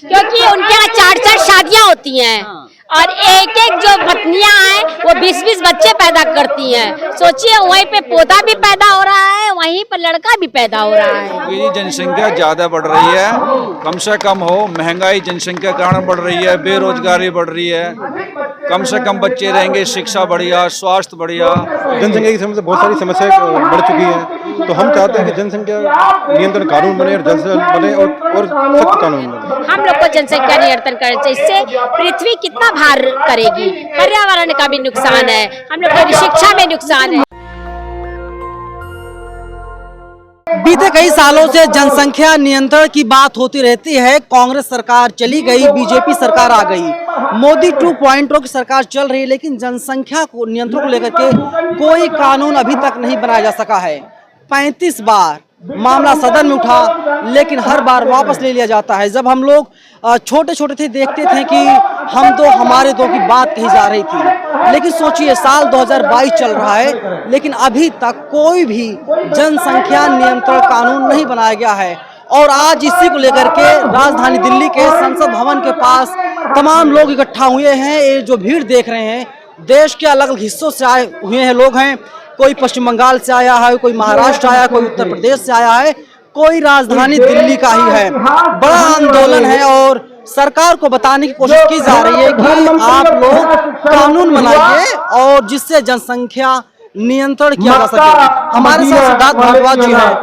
क्योंकि उनके यहाँ 4-4 शादियाँ होती हैं और एक एक जो पत्नियां हैं वो 20-20 बच्चे पैदा करती हैं। सोचिए वहीं पे पौधा भी पैदा हो रहा है, वहीं पर लड़का भी पैदा हो रहा है। ये जनसंख्या ज्यादा बढ़ रही है, कम से कम हो, महंगाई जनसंख्या के कारण बढ़ रही है, बेरोजगारी बढ़ रही है, कम से कम बच्चे रहेंगे, शिक्षा बढ़िया, स्वास्थ्य बढ़िया। जनसंख्या की समस्या बहुत सारी समस्याएं बढ़ चुकी हैं, तो हम चाहते हैं कि जनसंख्या नियंत्रण कानून बने और जल्द से जल्द बने और सख्त कानून बने। हम लोग को जनसंख्या नियंत्रण करना चाहिए, इससे पृथ्वी कितना भार करेगी, पर्यावरण का भी नुकसान है, हम लोग को शिक्षा में नुकसान है। बीते कई सालों से जनसंख्या नियंत्रण की बात होती रहती है। कांग्रेस सरकार चली गई, बीजेपी सरकार आ गई, मोदी 2.0 की सरकार चल रही है, लेकिन जनसंख्या को नियंत्रण को लेकर के कोई कानून अभी तक नहीं बनाया जा सका है। 35 बार मामला सदन में उठा, लेकिन हर बार वापस ले लिया जाता है। जब हम लोग छोटे छोटे थे देखते थे कि हम दो हमारे दो की बात कही जा रही थी, लेकिन सोचिए साल 2022 चल रहा है, लेकिन अभी तक कोई भी जनसंख्या नियंत्रण कानून नहीं बनाया गया है। और आज इसी को लेकर के राजधानी दिल्ली के संसद भवन के पास तमाम लोग इकट्ठा हुए हैं। ये जो भीड़ देख रहे हैं, देश के अलग अलग हिस्सों से आए हुए हैं लोग हैं। कोई पश्चिम बंगाल से आया है, कोई महाराष्ट्र आया, कोई उत्तर प्रदेश से आया है, कोई राजधानी दिल्ली का ही है। बड़ा आंदोलन है और सरकार को बताने की कोशिश की जा रही है कि आप लोग कानून बनाइए और जिससे जनसंख्या नियंत्रण किया जा सके। हमारे साथ सिद्धार्थ भारद्वाज जी हैं।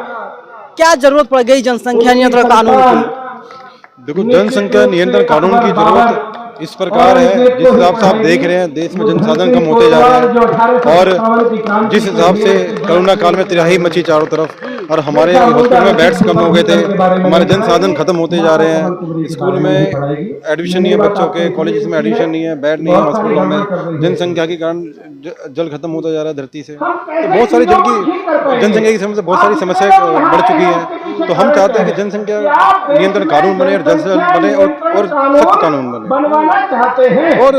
क्या जरूरत पड़ गई जनसंख्या नियंत्रण कानून की? देखो, जनसंख्या नियंत्रण कानून की जरूरत इस प्रकार है, जिस हिसाब से आप देख रहे हैं देश में जनसाधन कम होते जा रहे हैं और जिस हिसाब से कोरोना काल में तिराही मची चारों तरफ और हमारे हॉस्पिटल में बेड्स कम हो गए थे, हमारे जनसाधन खत्म होते जा रहे हैं। स्कूल में एडमिशन नहीं है बच्चों के, कॉलेज में एडमिशन नहीं है, बेड नहीं है हॉस्पिटलों में, जनसंख्या के कारण जल खत्म होता जा रहा है धरती से। तो बहुत सारी जनसंख्या की समस्या, बहुत सारी समस्याएं बढ़ चुकी हैं, तो हम चाहते हैं कि जनसंख्या नियंत्रण कानून बने और जल्द से जल्द बने और सख्त कानून बने। और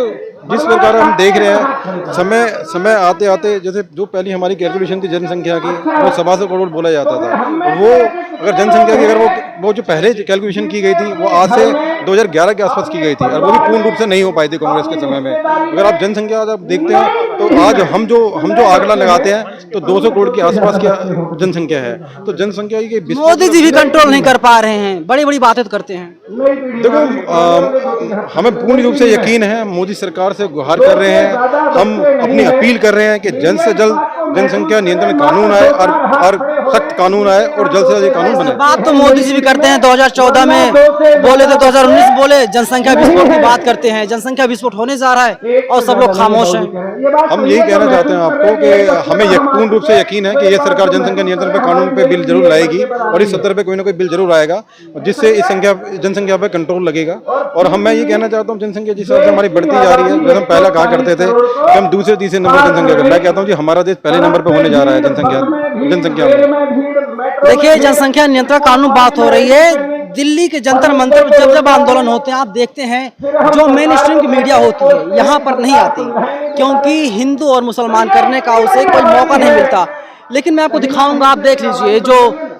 जिस प्रकार हम देख रहे हैं समय आते आते, जैसे जो पहली हमारी कैलकुलेशन थी जनसंख्या की, वो 125 करोड़ बोला जाता था। और वो अगर जनसंख्या की अगर वो जो पहले कैलकुलेशन की गई थी वो आज से 2011 के आसपास की गई थी और वो भी पूर्ण रूप से नहीं हो पाई थी कांग्रेस के समय में। अगर आप जनसंख्या आप देखते हैं तो आज हम जो आंकड़ा लगाते हैं तो 200 करोड़ के आसपास की जनसंख्या है। तो जनसंख्या की मोदी जी भी कंट्रोल नहीं कर पा रहे हैं, बड़ी बड़ी बातें करते हैं। देखो, हमें पूर्ण रूप से यकीन है, मोदी सरकार से गुहार कर रहे हैं, हम अपनी अपील कर रहे हैं कि जल्द से जल्द जनसंख्या नियंत्रण कानून आए और सख्त कानून आए और जल्द से जल्द कानून बने। बात तो मोदी जी भी करते हैं, 2014 में बोले थे, 2019 बोले, जनसंख्या विस्फोट की बात करते हैं। जनसंख्या विस्फोट होने जा रहा है और सब लोग खामोश हैं। हम यही कहना चाहते हैं आपको कि हमें पूर्ण रूप से यकीन है कि ये सरकार जनसंख्या नियंत्रण पे कानून पे बिल जरूर लाएगी और इस सत्र पे कोई ना कोई बिल जरूर आएगा जिससे इस जनसंख्या पे कंट्रोल लगेगा। और मैं ये कहना चाहता हूँ, जनसंख्या जिस हिसाब से हमारी बढ़ती जा रही है, जैसे हम पहला कहा करते थे कि हम दूसरे तीसरे नंबर जनसंख्या पे, मैं कहता हूँ जी हमारा देश पहले नंबर पे होने जा रहा है जनसंख्या में। देखिए, जनसंख्या नियंत्रण कानून बात हो रही है। दिल्ली के जंतर मंतर पर जब जब आंदोलन होते हैं, आप देखते हैं जो मेन स्ट्रीम की मीडिया होती है यहाँ पर नहीं आती, क्योंकि हिंदू और मुसलमान करने का उसे कोई मौका नहीं मिलता। लेकिन मैं आपको दिखाऊंगा, आप देख लीजिए, जो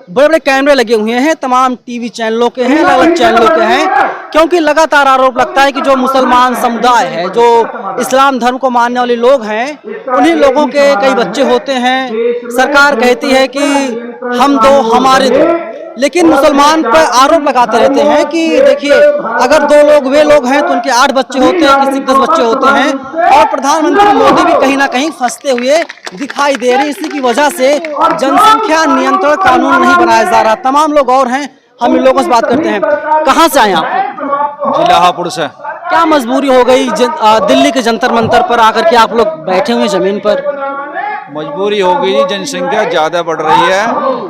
बड़े बड़े कैमरे लगे हुए हैं, तमाम टीवी चैनलों के हैं, अलग अलग चैनलों के हैं, क्योंकि लगातार आरोप लगता है कि जो मुसलमान समुदाय है, जो इस्लाम धर्म को मानने वाले लोग हैं, उन्हीं लोगों के कई बच्चे होते हैं। सरकार कहती है कि हम दो हमारे दो, लेकिन मुसलमान पर आरोप लगाते रहते हैं कि देखिए, अगर दो लोग वे लोग हैं तो उनके 8 बच्चे होते हैं, किसी के 10 बच्चे होते हैं। और प्रधानमंत्री मोदी भी कहीं ना कहीं फंसते हुए दिखाई दे रहे हैं। इसी की वजह से जनसंख्या नियंत्रण कानून नहीं बनाया जा रहा। तमाम लोग और हैं, हम इन लोगों से बात करते हैं। कहाँ से आए आप? जिलाहापुर से। क्या मजबूरी हो गई दिल्ली के जंतर मंतर पर आकर के आप लोग बैठे हुए जमीन पर? मजबूरी हो गई, जनसंख्या ज्यादा बढ़ रही है,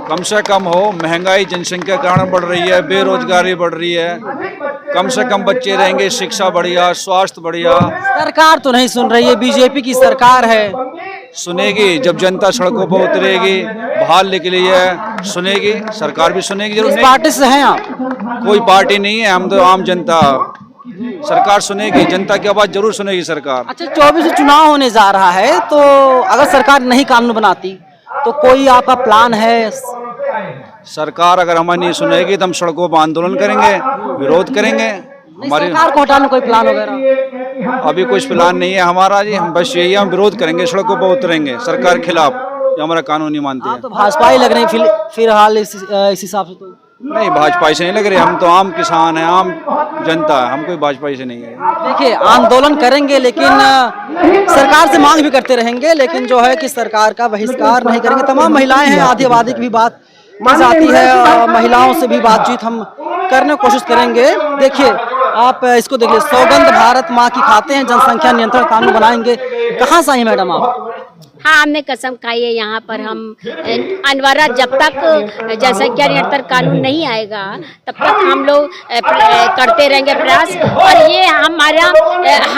कम से कम हो, महंगाई जनसंख्या के कारण बढ़ रही है, बेरोजगारी बढ़ रही है, कम से कम बच्चे रहेंगे, शिक्षा बढ़िया, स्वास्थ्य बढ़िया। सरकार तो नहीं सुन रही है, बीजेपी की सरकार है। सुनेगी जब जनता सड़कों पर उतरेगी, बाहर निकली है, सुनेगी, सरकार भी सुनेगी। जरूर किस पार्टी से हैं आप? कोई पार्टी नहीं है, हम तो आम जनता। सरकार सुनेगी, जनता की आवाज जरूर सुनेगी सरकार। अच्छा, 24 चुनाव होने जा रहा है, तो अगर सरकार नहीं कानून बनाती तो कोई आपका प्लान है? सरकार अगर हमारी नहीं सुनेगी तो हम सड़कों पर आंदोलन करेंगे, विरोध करेंगे। हमारी सरकार को हटाने कोई प्लान वगैरह? अभी कुछ प्लान नहीं है हमारा जी। हम बस यही हम विरोध करेंगे, सड़कों पर उतरेंगे सरकार के खिलाफ, जो हमारा कानून नहीं मानते हैं। तो भाजपा ही लग रही फिलहाल इस हिसाब से तो। नहीं, भाजपा से नहीं लग रहे, हम तो आम किसान हैं, आम जनता है, हम कोई भाजपा से नहीं है। देखिए आंदोलन करेंगे लेकिन सरकार से मांग भी करते रहेंगे, लेकिन जो है कि सरकार का बहिष्कार नहीं करेंगे। तमाम महिलाएं हैं, आधी आबादी की भी बात की जाती है, महिलाओं से भी बातचीत हम करने की कोशिश करेंगे। देखिए आप इसको देखिए, सौगंध भारत माँ की खाते हैं, जनसंख्या नियंत्रण कानून बनाएंगे। कहाँ से आई मैडम आप? हाँ, हमने कसम खाई है यहाँ पर हम अनवरत, जब तक जनसंख्या नियंत्रण कानून नहीं आएगा तब तक हम लोग करते रहेंगे प्रयास। और ये हम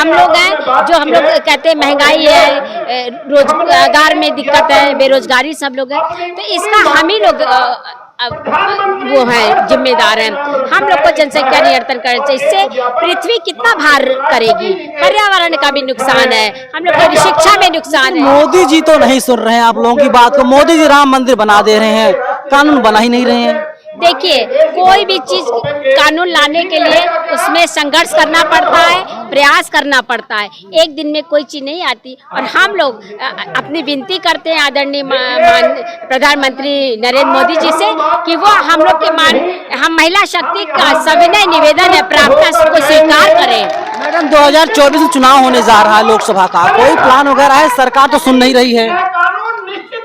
लोग हैं जो हम लोग कहते हैं महंगाई है, रोजगार में दिक्कत है, बेरोजगारी सब लोग है, तो इसका हम ही लोग वो है जिम्मेदार हैं। हम लोग को जनसंख्या नियंत्रण करना चाहिए, इससे पृथ्वी कितना भार करेगी, पर्यावरण का भी नुकसान है, हम लोग को शिक्षा में नुकसान है। मोदी जी तो नहीं सुन रहे हैं आप लोगों की बात को। मोदी जी राम मंदिर बना दे रहे हैं, कानून बना ही नहीं रहे हैं। देखिए कोई भी चीज कानून लाने के लिए उसमें संघर्ष करना पड़ता है, प्रयास करना पड़ता है, एक दिन में कोई चीज नहीं आती। और हम लोग अपनी विनती करते हैं आदरणीय प्रधानमंत्री नरेंद्र मोदी जी से कि वो हम लोग के हम महिला शक्ति का सविनय निवेदन है, प्रार्थना को स्वीकार करें। मैडम 2024 में चुनाव होने जा रहा है लोकसभा का, कोई प्लान वगैरह है? सरकार तो सुन नहीं रही है।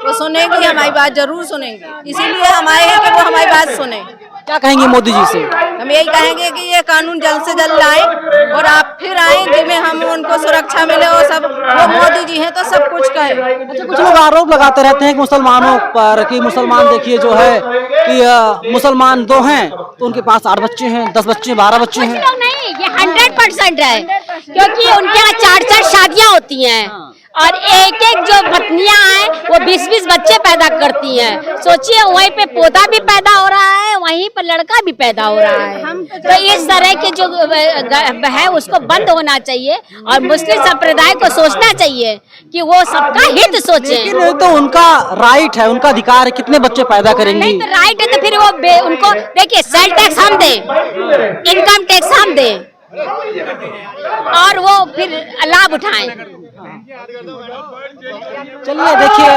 वो सुनेंगी, हमारी बात जरूर सुनेंगे, इसीलिए हम आए हैं कि वो हमारी बात सुने। क्या कहेंगे मोदी जी से? हम यही कहेंगे कि ये कानून जल्द से जल्द लाएं और आप फिर आएं जिसमें हम उनको सुरक्षा मिले और सब, वो मोदी जी हैं तो सब कुछ कहे। अच्छा, कुछ लोग आरोप लगाते रहते हैं कि मुसलमानों पर, कि मुसलमान देखिए जो है कि मुसलमान 2 हैं तो उनके पास 8 बच्चे हैं, 10 बच्चे, 12 बच्चे हैं। नहीं, ये 100% है, क्योंकि उनके यहाँ 4-4 शादियाँ होती हैं और एक जो पत्नियां हैं वो 20-20 बच्चे पैदा करती हैं। सोचिए, वहीं पे पौधा भी पैदा हो रहा है, वहीं पर लड़का भी पैदा हो रहा है। तो इस तरह के जो है उसको बंद होना चाहिए और मुस्लिम संप्रदाय को सोचना चाहिए कि वो सबका हित सोचे। लेकिन तो उनका राइट है, उनका अधिकार है, कितने बच्चे पैदा करेंगी। नहीं तो राइट है तो फिर वो उनको देखिए, सेल टैक्स हम दें, इनकम टैक्स हम दें और वो फिर लाभ उठाएं। चलिए देखिए,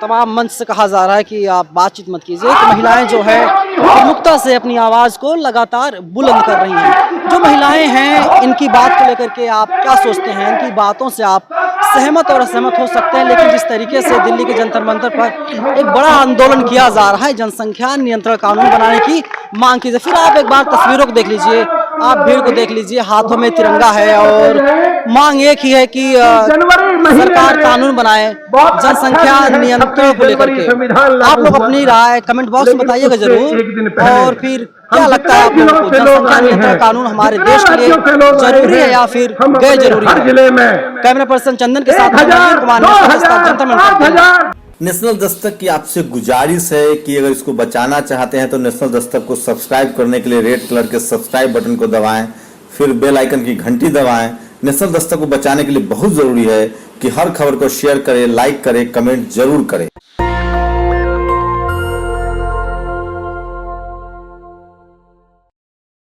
तमाम मंच से कहा जा रहा है कि आप बातचीत मत कीजिए, कि महिलाएं जो है प्रमुखता से अपनी आवाज को लगातार बुलंद कर रही हैं। जो महिलाएं हैं इनकी बात को लेकर के आप क्या सोचते हैं? इनकी बातों से आप सहमत और असहमत हो सकते हैं, लेकिन जिस तरीके से दिल्ली के जंतर मंतर पर एक बड़ा आंदोलन किया जा रहा है जनसंख्या नियंत्रण कानून बनाने की मांग कीजिए। फिर आप एक बार तस्वीरों को देख लीजिए, आप भीड़ को देख लीजिए, हाथों में तिरंगा है और मांग एक ही है कि सरकार कानून बनाए जनसंख्या नियंत्रण को लेकर के। आप लोग अपनी राय कमेंट बॉक्स में बताइएगा जरूर। और फिर क्या लगता है आप लोगों को, जनसंख्या नियंत्रण कानून हमारे देश के लिए जरूरी है या फिर गैर जरूरी है? कैमरा पर्सन चंदन के साथ जंतर मंतर। नेशनल दस्तक की आपसे गुजारिश है कि अगर इसको बचाना चाहते हैं तो नेशनल दस्तक को सब्सक्राइब करने के लिए रेड कलर के सब्सक्राइब बटन को दबाएं, फिर बेल आइकन की घंटी दबाएं। नेशनल दस्तक को बचाने के लिए बहुत जरूरी है कि हर खबर को शेयर करें, लाइक करें, कमेंट जरूर करें।